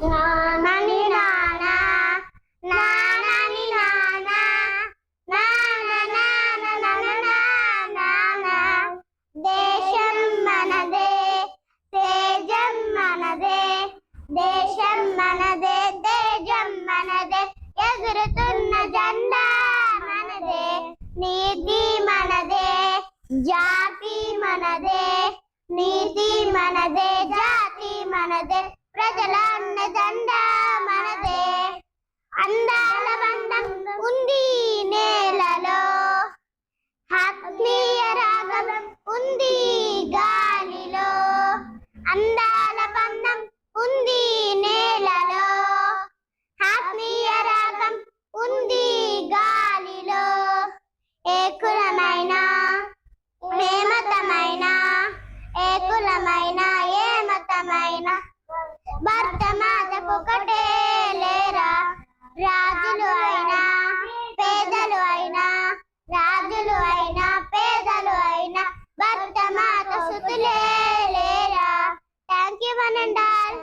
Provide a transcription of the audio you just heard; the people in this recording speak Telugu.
నాని నానా నాని నానా నానా దేశం మనదే తేజం మనదే దేశం మనదే తేజం మనదే ఎగురుతున్న జెండా మనదే నీతి మనదే జాతి మనదే నీతి మనదే జాతి మనదే ప్రజల అన్నదండా మనదే అందాల బంధం ఉంది నేలలో ఆత్మీయ రాగం ఉంది గాలిలో అందాల బంధం ఉంది నేలలో ఆత్మీయ రాగం ఉంది గాలిలో ఏ కులమైన ఏ మతమైన ఏ కులమైన ఏ మతమైన భర్త మాతకొకటే లేరా రాజులు అయినా పేదలు అయినా రాజులు అయినా పేదలు అయినా భర్త మాత సుతులే లేరా thank you one and all